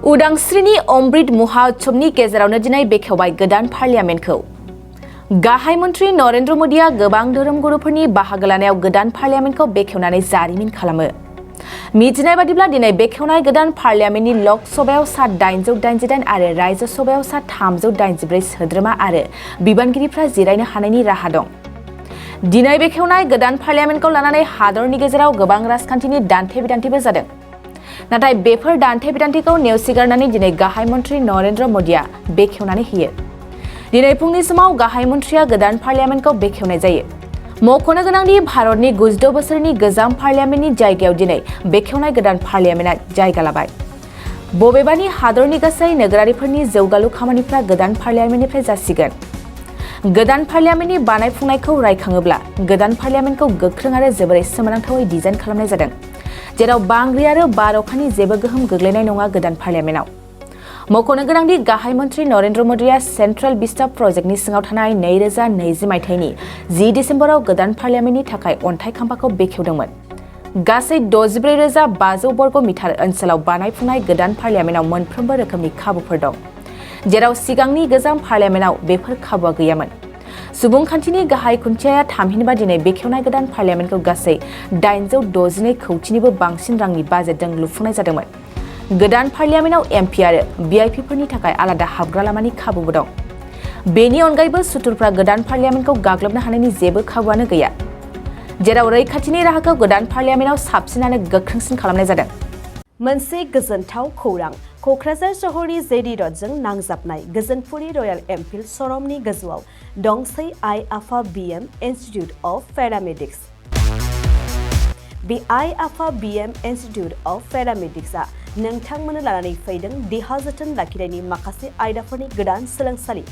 उदांस्रिनि अमृत महोत्सवनि गेजेरावनो दिनै बेखेवबाय गोदान पार्लियामेन्टखौ। गाहाय मन्त्रि नरेन्द्र मोदीआ गोबां धोरोमगुरुफोरनि बाहागो लानायाव गोदान पार्लियामेन्टखौ बेखेवनानै जारिमिन खालामो। मिथिनाय बादिब्ला दिनै बेखेवनाय गोदान पार्लियामेन्टनि लकसभायाव सा 888 आरो राज्य सभायाव सा 384 सोद्रोमा आरो बिबानगिरिफ्रा जिरायनो हानायनि राहा दं। दिनै बेखेवनाय गोदान पार्लियामेन्टखौ लानानै हादरनि गेजेराव गोबां राजखान्थिनि दान्थे-बिदान्थेबो जादों। नाथाय बेफोर दान्थे-बिदान्थेखौ नेवसिगारनानै दिनै गाहाय मन्त्रि नरेन्द्र मोदीआ बेखेवनानै होयो। दिनै फुंनि समाव गाहाय मन्त्रिया गोदान पार्लियामेन्टखौ बेखेवनाय जायो। मख'नो गोनांदि भारतनि 96 बोसोरनि गोजाम पार्लियामेन्टनि जायगायाव दिनै बेखेवनाय गोदान पार्लियामेन्टआ जायगा लाबाय। बबेबानि हादरनि गासै नोगोरारिफोरनि जौगालु खामानिफ्रा गोदान पार्लियामेन्टनिफ्राय जासिगोन। गोदान पार्लियामेन्टनि बानायफुंनायखौ रायखाङोब्ला गोदान पार्लियामेन्टखौ गोख्रों आरो जोबोरै सोमोनांथावै डिजाइन खालामनाय जादों, जेराव बांग्रि आरो बार अखानि जेबो गोहोम गोग्लैनाय नङा गोदान पार्लियामेन्टआव। मख'नो गोनांदि गाहाय मन्त्रि नरेन्द्र मोदीआ सेन्ट्रेल विस्टा प्रजेक्टनि सिङाव थानाय 2020 मायथाइनि 10 डिसेम्बराव गोदान पार्लियामेन्टनि थाखाय अन्थाइ खाम्फाखौ बेखेवदोंमोन। गासै 64,500 बर्ग मिटार ओनसोलाव बानायफुंनाय गोदान पार्लियामेन्टआव मोनफ्रोमबो रोखोमनि खाबुफोर दं, जेराव सिगांनि गोजाम पार्लियामेन्टआव बेफोर खाबुआ गैयामोन। सुबुंखान्थिनि गाहाय खुन्थियाया थामहिनबा दिनै बेखेवनाय गोदान पार्लियामेन्टखौ गासै 862 कौटिनिबो बांसिन रांनि बाजेटजों लुफुंनाय जादोंमोन। गोदान पार्लियामेन्टआव एमपि आरो भिआइपिफोरनि थाखाय आलादा हाबग्रा लामानि खाबुबो दं। बेनि अनगायैबो सुथुरफ्रा गोदान पार्लियामेन्टखौ गाग्लोबनो हानायनि जेबो खाबुआनो गैया, जेराव रैखाथिनि राहाखौ गोदान पार्लियामेन्टआव साबसिन आरो गोख्रोंसिन खालामनाय जादों। मोनसे गोजोनथाव खौरां। क'क्राझार सहरनि जेडि रडजों नांजाबनाय गोजोनपुरी रयेल एनफिल्ड श'रुमनि गोजौआव दंसै आइ आफा बिएम इनस्टिट्युट अफ पेरामेडिक्स। बे आइ आफा बिएम इनस्टिट्युट अफ पेरामेडिक्सआ नोंथांमोननो लानानै फैदों देहा जोथोन लाखिनायनि माखासे आयदाफोरनि गोदान सोलोंसालि।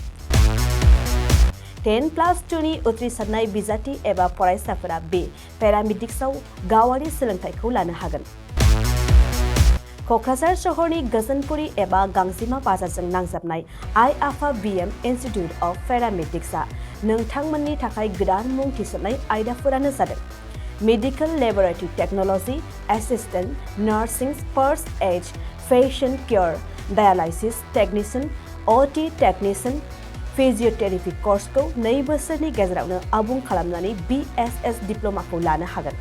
10+2 नि उथ्रिसारनाय बिजाथि एबा फरायसाफोरा बे पेरामेडिक्सआव गावारि सोलोंथाइखौ लानो हागोन। क'क्राझार सहरनि गोजोनपुरी एबा गांजिमा बाजारजों नांजाबनाय आइ आफा बिएम इनस्टिट्युट अफ पेरामेडिक्सआ नोंथांमोननि थाखाय गोदान मुं थिसननाय आयदाफोरानो जादों medical laboratory technology, assistant nursing, first aid, patient care, dialysis technician, OT technician. Physiotherapy कर्सखौ 2 बोसोरनि गेजेरावनो आबुं खालामनानै BSS डिप्ल'माखौ लानो हागोन।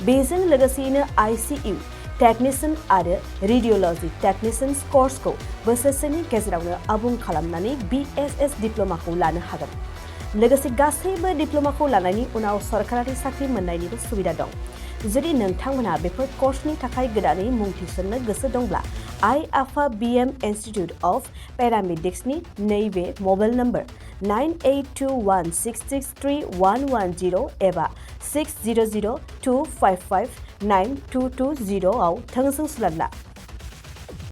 बेजों लोगोसेयैनो ICU टेकनिशियान आरो रेडियोल'जि टेकनिशियान कर्सखौ बोसोरसेनि गेजेरावनो आबुं खालामनानै BSS डिप्ल'माखौ लानो हागोन। लोगोसे गासैबो डिप्ल'माखौ लानायनि उनाव सरकारि साख्रि मोननायनिबो सुबिदा दं। जुदि नोंथांमोनहा बेफोर कर्सनि थाखाय गोदानै मुं थिसननो गोसो दंब्ला आइ आफा बिएम इनस्टिट्युट अफ पेरामेडिक्सनि नैबे मबाइल नम्बर 9821663110 एबा 6002559220 आव थोंजों सुलाद ला।